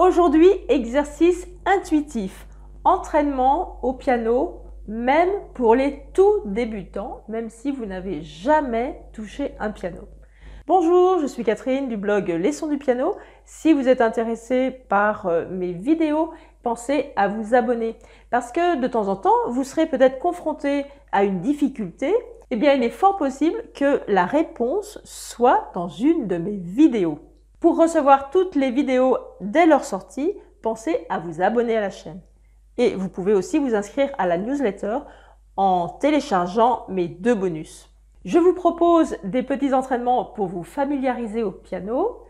Aujourd'hui, exercice intuitif, entraînement au piano, même pour les tout débutants, même si vous n'avez jamais touché un piano. Bonjour, je suis Catherine du blog Les Sons du piano. Si vous êtes intéressé par mes vidéos, pensez à vous abonner parce que de temps en temps, vous serez peut-être confronté à une difficulté. Eh bien, il est fort possible que la réponse soit dans une de mes vidéos. Pour recevoir toutes les vidéos dès leur sortie, pensez à vous abonner à la chaîne. Et vous pouvez aussi vous inscrire à la newsletter en téléchargeant mes 2 bonus. Je vous propose des petits entraînements pour vous familiariser au piano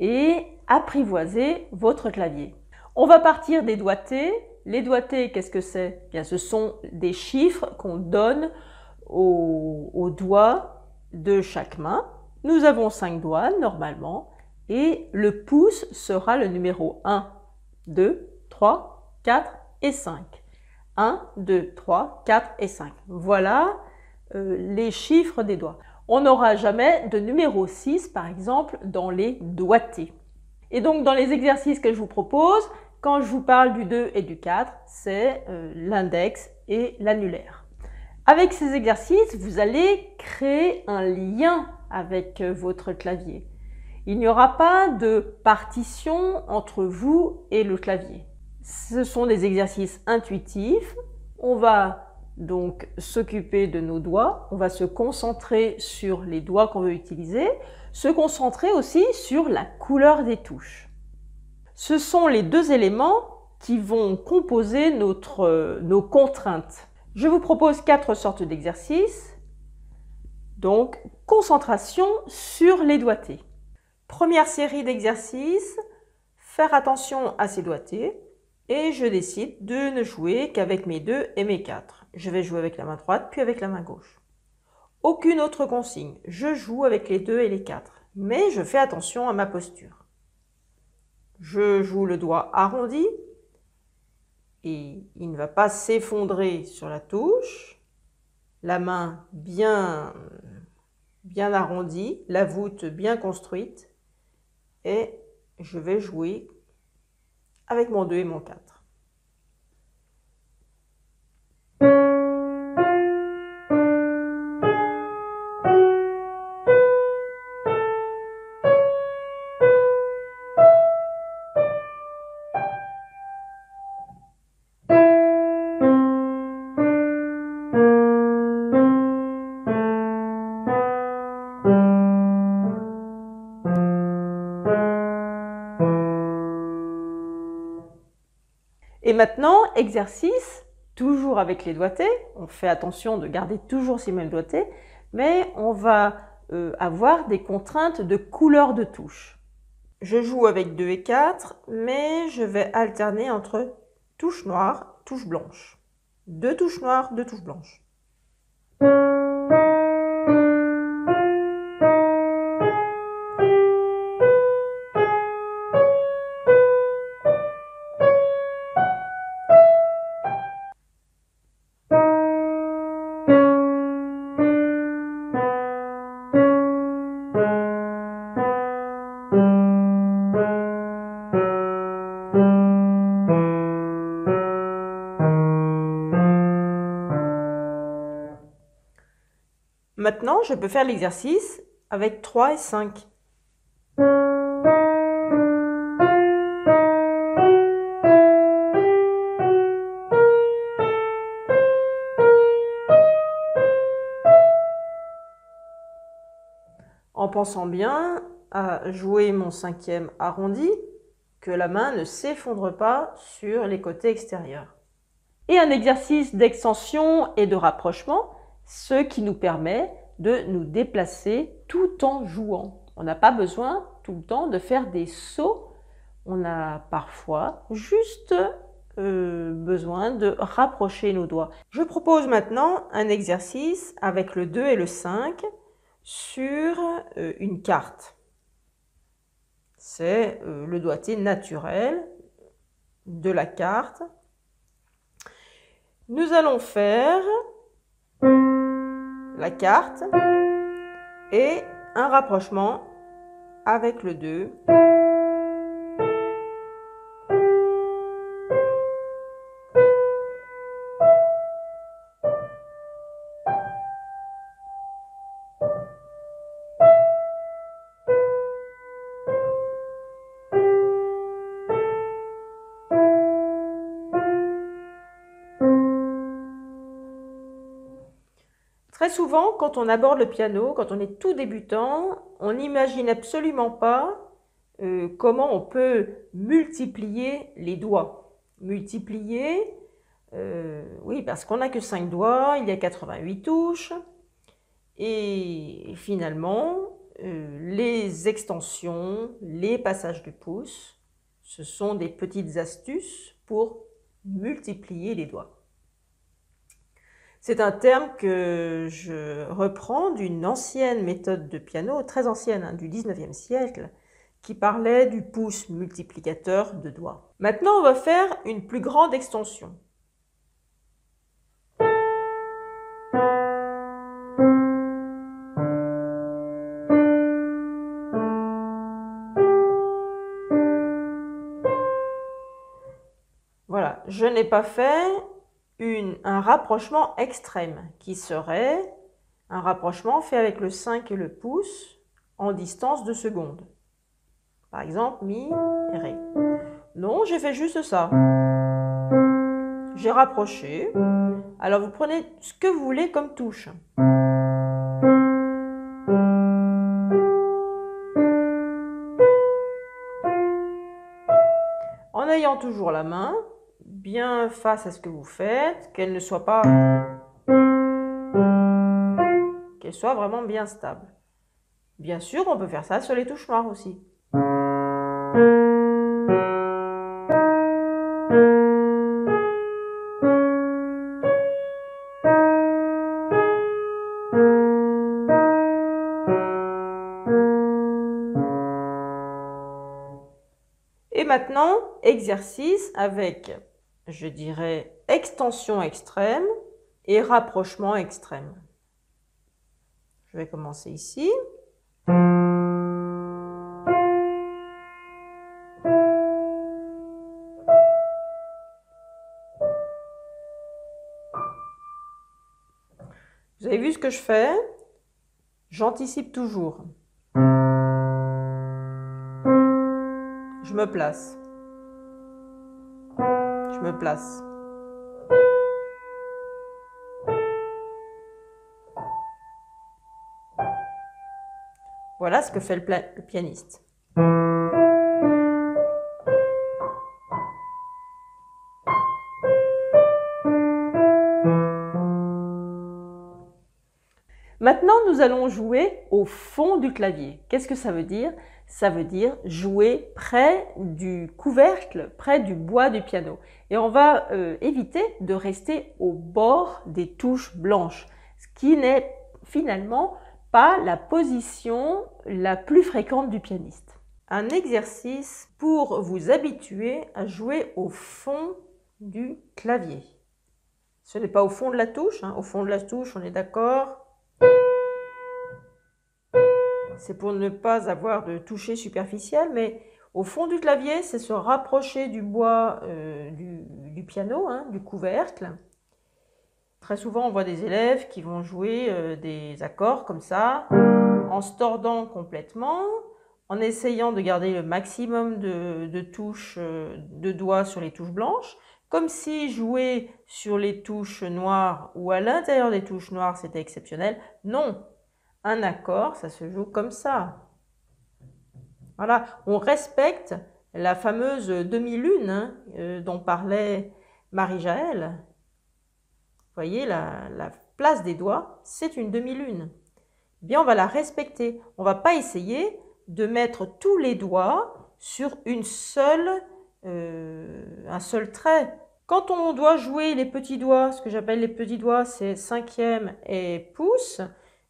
et apprivoiser votre clavier. On va partir des doigtés. Les doigtés, qu'est-ce que c'est? Bien, ce sont des chiffres qu'on donne aux doigts de chaque main. Nous avons 5 doigts normalement et le pouce sera le numéro 1, 2, 3, 4 et 5. 1, 2, 3, 4 et 5. Voilà les chiffres des doigts. On n'aura jamais de numéro 6, par exemple, dans les doigtés. Et donc, dans les exercices que je vous propose, quand je vous parle du 2 et du 4, c'est l'index et l'annulaire. Avec ces exercices, vous allez créer un lien avec votre clavier. Il n'y aura pas de partition entre vous et le clavier. Ce sont des exercices intuitifs. On va donc s'occuper de nos doigts, on va se concentrer sur les doigts qu'on veut utiliser, se concentrer aussi sur la couleur des touches. Ce sont les 2 éléments qui vont composer nos contraintes. Je vous propose 4 sortes d'exercices. Donc, concentration sur les doigtés. Première série d'exercices, faire attention à ces doigtés. Et je décide de ne jouer qu'avec mes 2 et mes 4. Je vais jouer avec la main droite, puis avec la main gauche. Aucune autre consigne. Je joue avec les 2 et les 4. Mais je fais attention à ma posture. Je joue le doigt arrondi. Et il ne va pas s'effondrer sur la touche. La main bien arrondie, la voûte bien construite. Et je vais jouer avec mon 2 et mon 4. Et maintenant, exercice, toujours avec les doigtés. On fait attention de garder toujours ces mêmes doigtés, mais on va avoir des contraintes de couleur de touche. Je joue avec 2 et 4, mais je vais alterner entre touche noire, touche blanche. 2 touches noires, 2 touches blanches. Maintenant, je peux faire l'exercice avec 3 et 5. En pensant bien à jouer mon 5e arrondi, que la main ne s'effondre pas sur les côtés extérieurs. Et un exercice d'extension et de rapprochement, ce qui nous permet de nous déplacer tout en jouant. On n'a pas besoin tout le temps de faire des sauts, on a parfois juste besoin de rapprocher nos doigts. Je propose maintenant un exercice avec le 2 et le 5 sur une carte. C'est le doigté naturel de la carte. Nous allons faire la carte et un rapprochement avec le 2 souvent, quand on aborde le piano, quand on est tout débutant, on n'imagine absolument pas comment on peut multiplier les doigts. Multiplier, oui, parce qu'on n'a que 5 doigts, il y a 88 touches. Et finalement, les extensions, les passages de pouce, ce sont des petites astuces pour multiplier les doigts. C'est un terme que je reprends d'une ancienne méthode de piano, très ancienne, hein, du 19e siècle, qui parlait du pouce multiplicateur de doigts. Maintenant, on va faire une plus grande extension. Voilà, je n'ai pas fait un rapprochement extrême, qui serait un rapprochement fait avec le 5 et le pouce en distance de seconde. Par exemple, Mi et Ré. Non, j'ai fait juste ça. J'ai rapproché. Alors vous prenez ce que vous voulez comme touche. En ayant toujours la main bien face à ce que vous faites, qu'elle ne soit pas... qu'elle soit vraiment bien stable. Bien sûr, on peut faire ça sur les touches noires aussi. Et maintenant, exercice avec, je dirais, extension extrême et rapprochement extrême. Je vais commencer ici. Vous avez vu ce que je fais? J'anticipe toujours. Je me place. Je me place. Voilà ce que fait le pianiste. Maintenant, nous allons jouer au fond du clavier. Qu'est-ce que ça veut dire? Ça veut dire jouer près du couvercle, près du bois du piano. Et on va éviter de rester au bord des touches blanches, ce qui n'est finalement pas la position la plus fréquente du pianiste. Un exercice pour vous habituer à jouer au fond du clavier. Ce n'est pas au fond de la touche, hein. Au fond de la touche, on est d'accord. C'est pour ne pas avoir de toucher superficiel, mais au fond du clavier, c'est se rapprocher du bois du piano, hein, du couvercle. Très souvent, on voit des élèves qui vont jouer des accords comme ça, en se tordant complètement, en essayant de garder le maximum de touches, de doigts sur les touches blanches, comme si jouer sur les touches noires ou à l'intérieur des touches noires, c'était exceptionnel. Non! Un accord, ça se joue comme ça. Voilà, on respecte la fameuse demi-lune, hein, dont parlait Marie-Jaël. Vous voyez, la place des doigts, c'est une demi-lune. Eh bien, on va la respecter. On ne va pas essayer de mettre tous les doigts sur un seul trait. Quand on doit jouer les petits doigts, ce que j'appelle les petits doigts, c'est cinquième et pouce.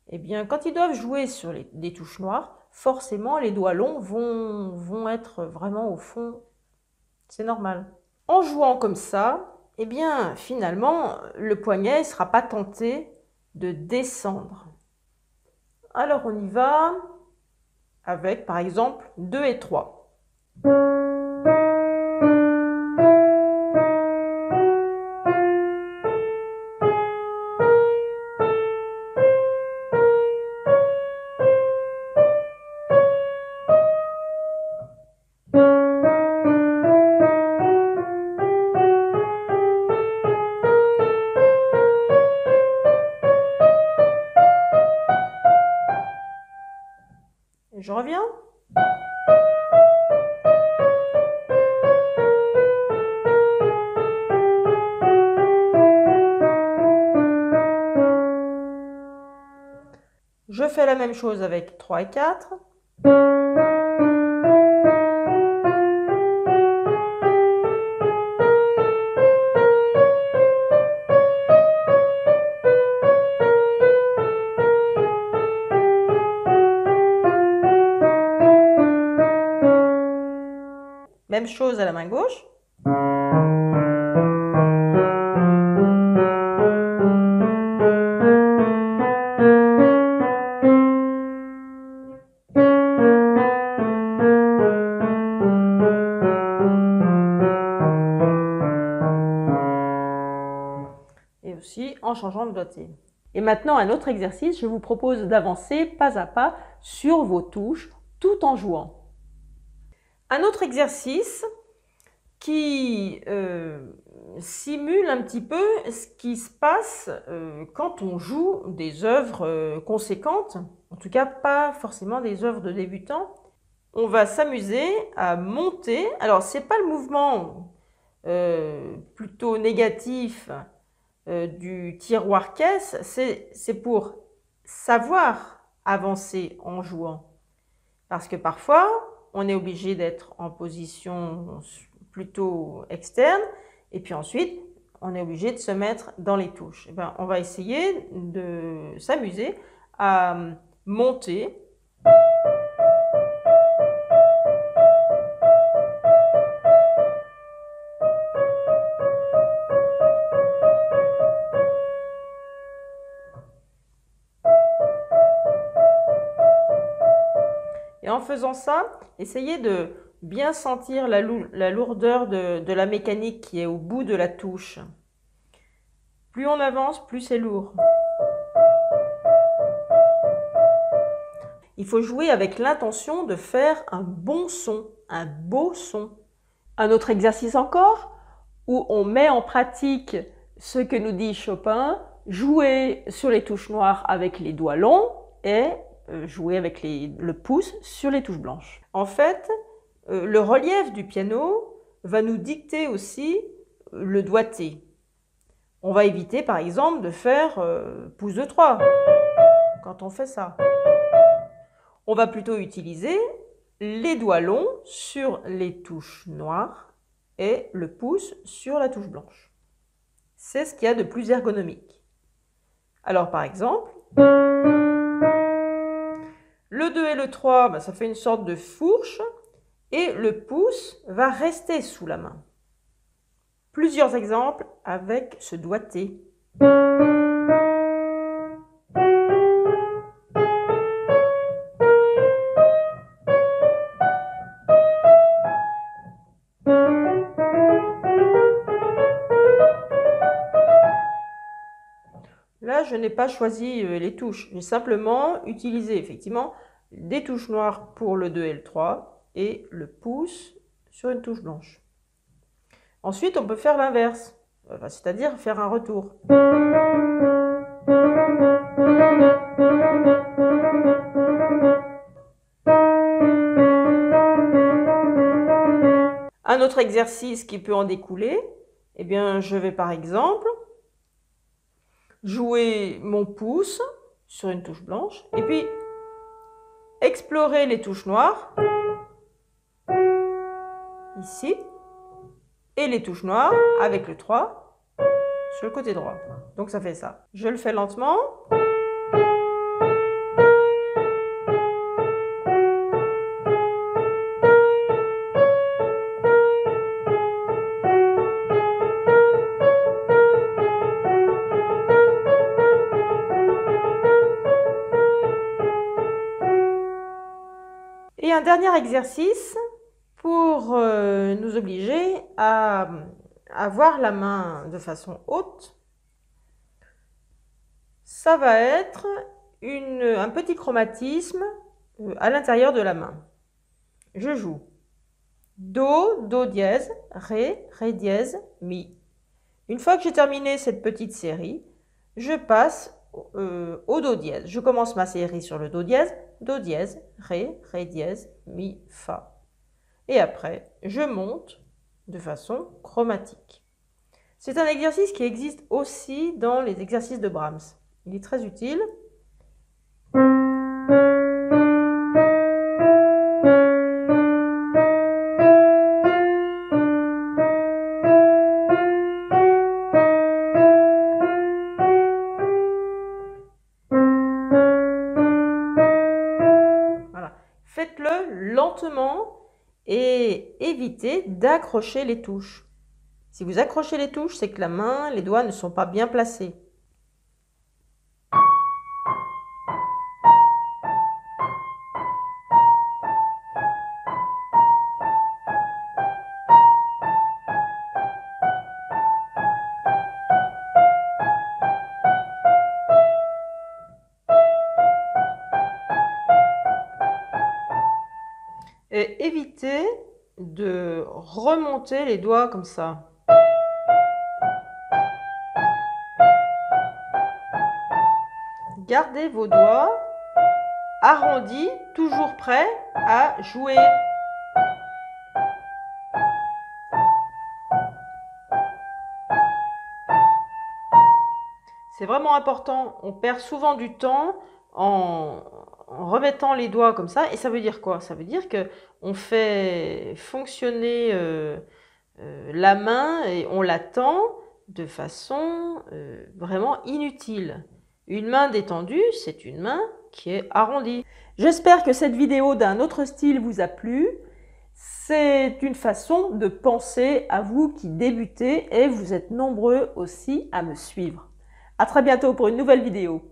Eh bien, quand ils doivent jouer sur des touches noires, forcément, les doigts longs vont être vraiment au fond. C'est normal. En jouant comme ça, eh bien, finalement, le poignet ne sera pas tenté de descendre. Alors, on y va avec, par exemple, 2 et 3. fais la même chose avec 3 et 4. Même chose à la main gauche. Et aussi en changeant de doigté. Et maintenant, un autre exercice, je vous propose d'avancer pas à pas sur vos touches tout en jouant. Un autre exercice qui simule un petit peu ce qui se passe quand on joue des œuvres conséquentes, en tout cas pas forcément des œuvres de débutants. On va s'amuser à monter. Alors, ce n'est pas le mouvement plutôt négatif du tiroir-caisse, c'est pour savoir avancer en jouant. Parce que parfois, on est obligé d'être en position plutôt externe, et puis ensuite, on est obligé de se mettre dans les touches. Et bien, on va essayer de s'amuser à monter. Et en faisant ça, essayez de bien sentir la lourdeur de la mécanique qui est au bout de la touche. Plus on avance, plus c'est lourd. Il faut jouer avec l'intention de faire un bon son, un beau son. Un autre exercice encore, où on met en pratique ce que nous dit Chopin, jouer sur les touches noires avec les doigts longs et jouer avec le pouce sur les touches blanches. En fait, le relief du piano va nous dicter aussi le doigté. On va éviter par exemple de faire pouce de 3 quand on fait ça. On va plutôt utiliser les doigts longs sur les touches noires et le pouce sur la touche blanche. C'est ce qu'il y a de plus ergonomique. Alors par exemple, le 2 et le 3, ça fait une sorte de fourche et le pouce va rester sous la main. Plusieurs exemples avec ce doigté. Là, je n'ai pas choisi les touches. J'ai simplement utilisé effectivement des touches noires pour le 2 et le 3 et le pouce sur une touche blanche. Ensuite, on peut faire l'inverse, c'est-à-dire faire un retour. Un autre exercice qui peut en découler, eh bien, je vais par exemple jouer mon pouce sur une touche blanche et puis explorer les touches noires ici et les touches noires avec le 3 sur le côté droit. Donc ça fait ça. Je le fais lentement. Et un dernier exercice pour nous obliger à avoir la main de façon haute. Ça va être un petit chromatisme à l'intérieur de la main. Je joue Do, Do dièse, Ré, Ré dièse, Mi. Une fois que j'ai terminé cette petite série, je passe au Do dièse. Je commence ma série sur le Do dièse, Ré, Ré dièse, Mi, Fa. Et après, je monte de façon chromatique. C'est un exercice qui existe aussi dans les exercices de Brahms. Il est très utile. éviter d'accrocher les touches. Si vous accrochez les touches, c'est que la main, les doigts ne sont pas bien placés. Et évitez de remonter les doigts comme ça. Gardez vos doigts arrondis, toujours prêts à jouer. C'est vraiment important, on perd souvent du temps en remettant les doigts comme ça. Et ça veut dire quoi? Ça veut dire qu'on fait fonctionner la main et on la tend de façon vraiment inutile. Une main détendue, c'est une main qui est arrondie. J'espère que cette vidéo d'un autre style vous a plu. C'est une façon de penser à vous qui débutez et vous êtes nombreux aussi à me suivre. À très bientôt pour une nouvelle vidéo.